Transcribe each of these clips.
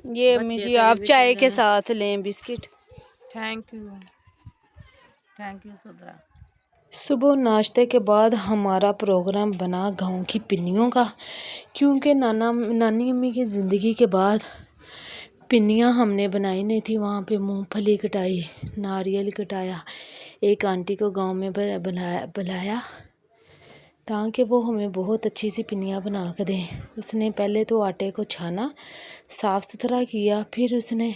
یہ امی بچے جی تو یہ آپ بھی چائے کہہ کے رہے ہیں ساتھ لیں بسکٹ۔ Thank you Sidra. صبح ناشتے کے بعد ہمارا پروگرام بنا گاؤں کی پنیوں کا، کیونکہ نانی امی کی زندگی کے بعد پنیاں ہم نے بنائی نہیں تھی۔ وہاں پہ مونگ پھلی کٹائی، ناریل کٹایا، ایک آنٹی کو گاؤں میں بلایا تاکہ وہ ہمیں بہت اچھی سی پنیاں بنا کے دیں۔ اس نے پہلے تو آٹے کو چھانا، صاف ستھرا کیا، پھر اس نے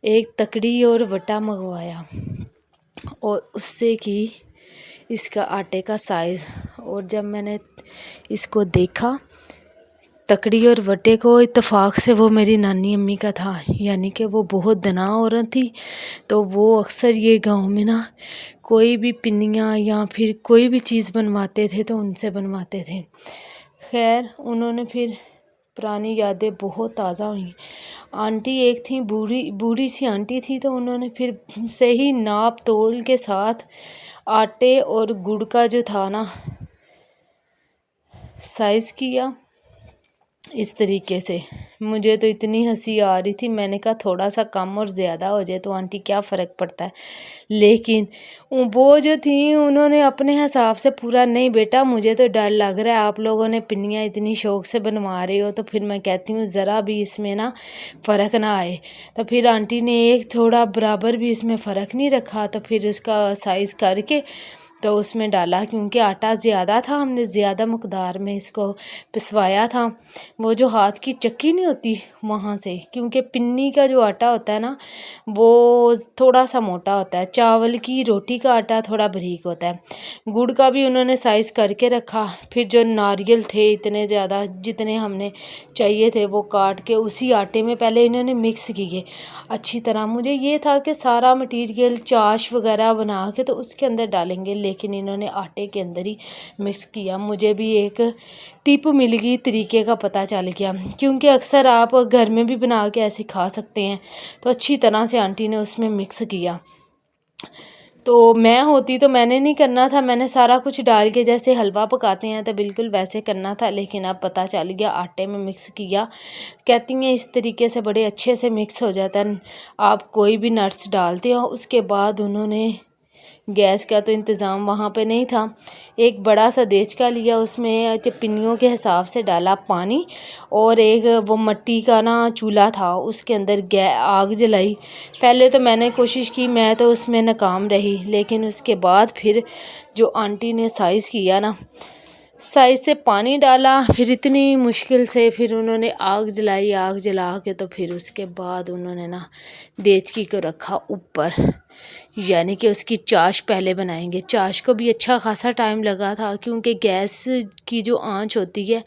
ایک تکڑی اور وٹا منگوایا اور اس سے کی اس کا آٹے کا سائز۔ اور جب میں نے اس کو دیکھا تکڑی اور وٹے کو، اتفاق سے وہ میری نانی امی کا تھا، یعنی کہ وہ بہت دنا عورت تھی، تو وہ اکثر یہ گاؤں میں نا کوئی بھی پنیاں یا پھر کوئی بھی چیز بنواتے تھے تو ان سے بنواتے تھے۔ خیر انہوں نے پھر پرانی یادیں بہت تازہ ہوئیں۔ آنٹی ایک تھیں، بوڑھی سی آنٹی تھی، تو انہوں نے پھر صحیح ناپ تول کے ساتھ آٹے اور گڑ کا جو تھا نا سائز کیا اس طریقے سے۔ مجھے تو اتنی ہنسی آ رہی تھی، میں نے کہا تھوڑا سا کم اور زیادہ ہو جائے تو آنٹی کیا فرق پڑتا ہے، لیکن وہ جو تھیں انہوں نے اپنے حساب سے پورا، نہیں بیٹا مجھے تو ڈر لگ رہا ہے، آپ لوگوں نے پنیاں اتنی شوق سے بنوا رہے ہو، تو پھر میں کہتی ہوں ذرا بھی اس میں نا فرق نہ آئے۔ تو پھر آنٹی نے ایک تھوڑا برابر بھی اس میں فرق نہیں رکھا، تو پھر اس کا سائز کر کے تو اس میں ڈالا، کیونکہ آٹا زیادہ تھا، ہم نے زیادہ مقدار میں اس کو پسوایا تھا۔ وہ جو ہاتھ کی چکی نہیں ہوتی وہاں سے، کیونکہ پنی کا جو آٹا ہوتا ہے نا وہ تھوڑا سا موٹا ہوتا ہے، چاول کی روٹی کا آٹا تھوڑا باریک ہوتا ہے۔ گڑ کا بھی انہوں نے سائز کر کے رکھا، پھر جو ناریل تھے اتنے زیادہ جتنے ہم نے چاہیے تھے وہ کاٹ کے اسی آٹے میں پہلے انہوں نے مکس کیے اچھی طرح۔ مجھے یہ تھا کہ سارا مٹیریل چاش وغیرہ بنا کے تو اس کے اندر ڈالیں گے، لیکن انہوں نے آٹے کے اندر ہی مکس کیا۔ مجھے بھی ایک ٹپ مل گئی، طریقے کا پتہ چل گیا، کیونکہ اکثر آپ گھر میں بھی بنا کے ایسے کھا سکتے ہیں۔ تو اچھی طرح سے آنٹی نے اس میں مکس کیا۔ تو میں ہوتی تو میں نے نہیں کرنا تھا، میں نے سارا کچھ ڈال کے جیسے حلوہ پکاتے ہیں تو بالکل ویسے کرنا تھا، لیکن اب پتہ چل گیا آٹے میں مکس کیا۔ کہتی ہیں اس طریقے سے بڑے اچھے سے مکس ہو جاتا ہے، آپ کوئی بھی نٹس ڈالتے ہو۔ اس کے بعد انہوں نے گیس کا تو انتظام وہاں پہ نہیں تھا، ایک بڑا سا دیچکا لیا، اس میں پنیوں کے حساب سے ڈالا پانی، اور ایک وہ مٹی کا نا چولہا تھا، اس کے اندر آگ جلائی۔ پہلے تو میں نے کوشش کی، میں تو اس میں ناکام رہی، لیکن اس کے بعد پھر جو آنٹی نے سائز کیا نا، سائز سے پانی ڈالا، پھر اتنی مشکل سے پھر انہوں نے آگ جلائی، آگ جلا کے تو پھر اس کے بعد انہوں نے نا دیچکی کو رکھا اوپر، یعنی کہ اس کی چاش پہلے بنائیں گے۔ چاش کو بھی اچھا خاصا ٹائم لگا تھا، کیونکہ گیس کی جو آنچ ہوتی ہے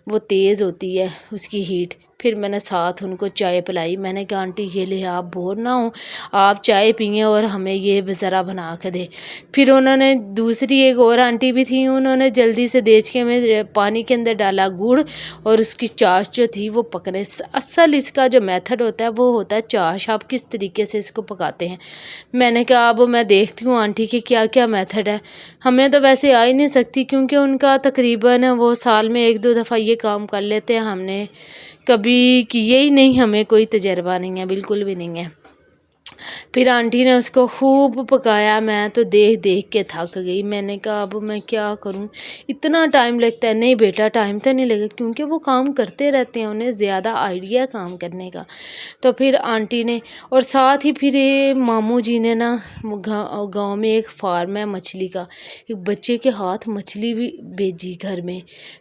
وہ تیز ہوتی ہے اس کی ہیٹ۔ پھر میں نے ساتھ ان کو چائے پلائی، میں نے کہا آنٹی یہ لے آپ بور نہ ہوں، آپ چائے پئیں اور ہمیں یہ ذرا بنا کے دیں۔ پھر انہوں نے دوسری ایک اور آنٹی بھی تھیں، انہوں نے جلدی سے دیچکے میں پانی کے اندر ڈالا گڑ، اور اس کی چاش جو تھی وہ پکنے۔ اصل اس کا جو میتھڈ ہوتا ہے وہ ہوتا ہے چاش، آپ کس طریقے سے اس کو پکاتے ہیں۔ میں نے کہا اب میں دیکھتی ہوں آنٹی کی کیا کیا میتھڈ ہے، ہمیں تو ویسے آ ہی نہیں سکتی، کیونکہ ان کا تقریباً وہ سال میں ایک دو دفعہ یہ کام کر لیتے ہیں، ہم نے کبھی کیے ہی نہیں، ہمیں کوئی تجربہ نہیں ہے، بالکل بھی نہیں ہے۔ پھر آنٹی نے اس کو خوب پکایا، میں تو دیکھ دیکھ کے تھک گئی، میں نے کہا اب میں کیا کروں، اتنا ٹائم لگتا ہے۔ نہیں بیٹا ٹائم تو نہیں لگے، کیونکہ وہ کام کرتے رہتے ہیں، انہیں زیادہ آئیڈیا کام کرنے کا۔ تو پھر آنٹی نے، اور ساتھ ہی پھر ماموں جی نے نا گاؤں میں ایک فارم ہے مچھلی کا، ایک بچے کے ہاتھ مچھلی بھی بھیجی گھر میں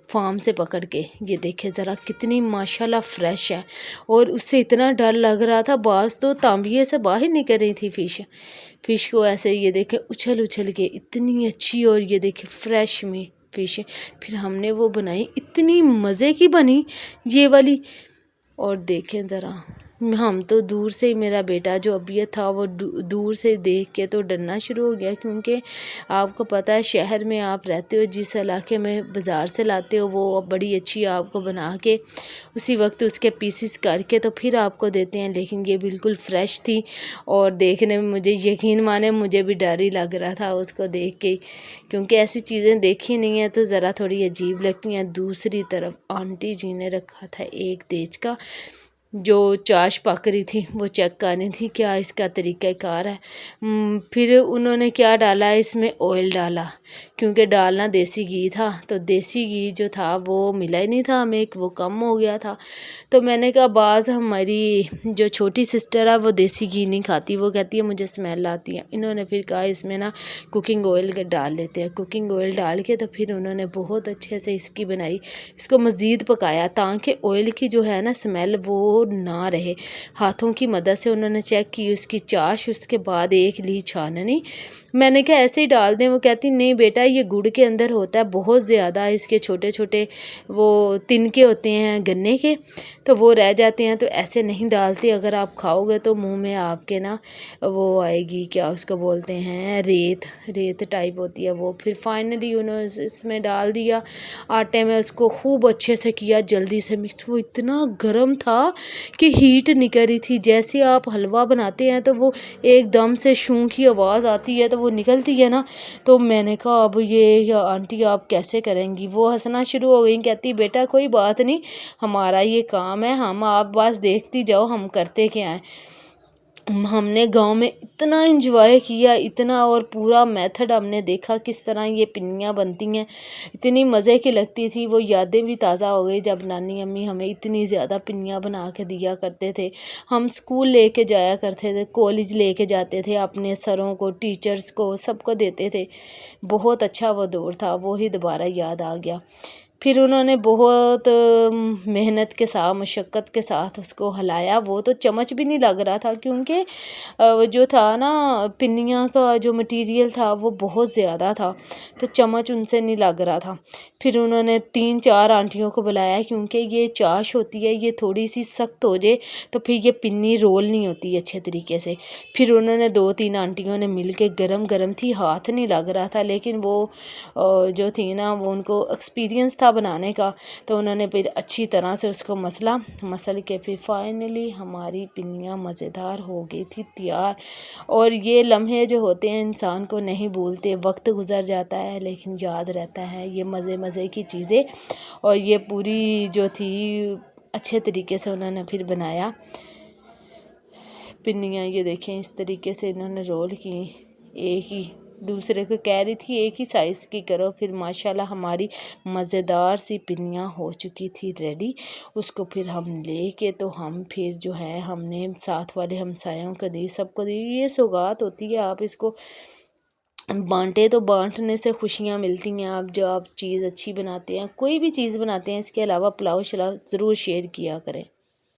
فارم سے پکڑ کے، یہ دیکھیں ذرا کتنی ماشاءاللہ فریش ہے، اور اس سے اتنا ڈر لگ رہا تھا، بعض تو تانبیے سے باہر نہیں کر رہی تھی فش کو، ایسے یہ دیکھیں اچھل اچھل کے، اتنی اچھی، اور یہ دیکھیں فریش میں فش۔ پھر ہم نے وہ بنائی، اتنی مزے کی بنی یہ والی، اور دیکھیں ذرا ہم تو دور سے ہی، میرا بیٹا جو ابیت تھا وہ دور سے دیکھ کے تو ڈرنا شروع ہو گیا، کیونکہ آپ کو پتہ ہے شہر میں آپ رہتے ہو، جس علاقے میں بازار سے لاتے ہو وہ بڑی اچھی آپ کو بنا کے اسی وقت اس کے پیسز کر کے تو پھر آپ کو دیتے ہیں، لیکن یہ بالکل فریش تھی، اور دیکھنے میں مجھے یقین مانے مجھے بھی ڈر ہی لگ رہا تھا اس کو دیکھ کے، کیونکہ ایسی چیزیں دیکھی نہیں ہیں تو ذرا تھوڑی عجیب لگتی ہیں۔ دوسری طرف آنٹی جی نے رکھا تھا ایک دیچکا، جو چاش پک رہی تھی وہ چیک کرنی تھی کیا اس کا طریقہ کار ہے۔ پھر انہوں نے کیا ڈالا، اس میں آئل ڈالا، کیونکہ ڈالنا دیسی گھی تھا، تو دیسی گھی جو تھا وہ ملا ہی نہیں تھا ہمیں، وہ کم ہو گیا تھا۔ تو میں نے کہا بعض ہماری جو چھوٹی سسٹر ہے وہ دیسی گھی نہیں کھاتی، وہ کہتی ہے مجھے اسمیل آتی ہے۔ انہوں نے پھر کہا اس میں نا کوکنگ آئل ڈال لیتے ہیں، کوکنگ آئل ڈال کے تو پھر انہوں نے بہت اچھے سے اس کی بنائی، اس کو مزید پکایا تاکہ آئل کی جو ہے نا اسمیل وہ نہ رہے۔ ہاتھوں کی مدد سے انہوں نے چیک کی اس کی چاش، اس کے بعد ایک لی چھاننی۔ میں نے کہا ایسے ہی ڈال دیں، وہ کہتی نہیں بیٹا یہ گڑ کے اندر ہوتا ہے بہت زیادہ، اس کے چھوٹے چھوٹے وہ تنکے ہوتے ہیں گنے کے، تو وہ رہ جاتے ہیں، تو ایسے نہیں ڈالتے، اگر آپ کھاؤ گے تو منہ میں آپ کے نا وہ آئے گی، کیا اس کو بولتے ہیں، ریت ٹائپ ہوتی ہے وہ۔ پھر فائنلی انہوں نے اس میں ڈال دیا آٹے میں، اس کو خوب اچھے سے کیا جلدی سے مکس۔ وہ اتنا گرم تھا کہ ہیٹ نکل رہی تھی، جیسے آپ حلوہ بناتے ہیں تو وہ ایک دم سے شوں کی آواز آتی ہے تو وہ نکلتی ہے نا، تو میں نے کہا اب یہ آنٹی آپ کیسے کریں گی؟ وہ ہنسنا شروع ہو گئی، کہتی بیٹا کوئی بات نہیں، ہمارا یہ کام ہے، ہم آپ بس دیکھتی جاؤ ہم کرتے کیا ہیں۔ ہم نے گاؤں میں اتنا انجوائے کیا، اتنا، اور پورا میتھڈ ہم نے دیکھا کس طرح یہ پنیاں بنتی ہیں، اتنی مزے کی لگتی تھی۔ وہ یادیں بھی تازہ ہو گئی جب نانی امی ہمیں اتنی زیادہ پنیاں بنا کے دیا کرتے تھے۔ ہم اسکول لے کے جایا کرتے تھے، کالج لے کے جاتے تھے، اپنے سروں کو، ٹیچرز کو، سب کو دیتے تھے۔ بہت اچھا وہ دور تھا، وہی دوبارہ یاد آ گیا۔ پھر انہوں نے بہت محنت کے ساتھ، مشقت کے ساتھ اس کو ہلایا، وہ تو چمچ بھی نہیں لگ رہا تھا، کیونکہ جو تھا نا پنیاں کا جو مٹیریل تھا وہ بہت زیادہ تھا، تو چمچ ان سے نہیں لگ رہا تھا۔ پھر انہوں نے 3-4 آنٹیوں کو بلایا، کیونکہ یہ چاش ہوتی ہے یہ تھوڑی سی سخت ہو جائے تو پھر یہ پنی رول نہیں ہوتی اچھے طریقے سے۔ پھر انہوں نے 2-3 آنٹیوں نے مل کے، گرم گرم تھی، ہاتھ نہیں لگ رہا تھا، لیکن وہ جو تھی نا وہ ان کو ایکسپیرینس تھا بنانے کا، تو انہوں نے پھر اچھی طرح سے اس کو مسل کے پھر فائنلی ہماری پنیاں مزیدار ہو گئی تھی تیار۔ اور یہ لمحے جو ہوتے ہیں انسان کو نہیں بھولتے، وقت گزر جاتا ہے لیکن یاد رہتا ہے یہ مزے کی چیزیں۔ اور یہ پوری جو تھی اچھے طریقے سے انہوں نے پھر بنایا پنیاں، یہ دیکھیں اس طریقے سے انہوں نے رول کی، ایک ہی دوسرے کو کہہ رہی تھی ایک ہی سائز کی کرو، پھر ماشاءاللہ ہماری مزیدار سی پنیاں ہو چکی تھی ریڈی۔ اس کو پھر ہم لے کے تو ہم پھر جو ہے ہم نے ساتھ والے ہمسایوں کو دی، سب کو دی۔ یہ سوغات ہوتی ہے، آپ اس کو بانٹے تو بانٹنے سے خوشیاں ملتی ہیں۔ آپ جو آپ چیز اچھی بناتے ہیں، کوئی بھی چیز بناتے ہیں، اس کے علاوہ پلاؤ شلاؤ ضرور شیئر کیا کریں۔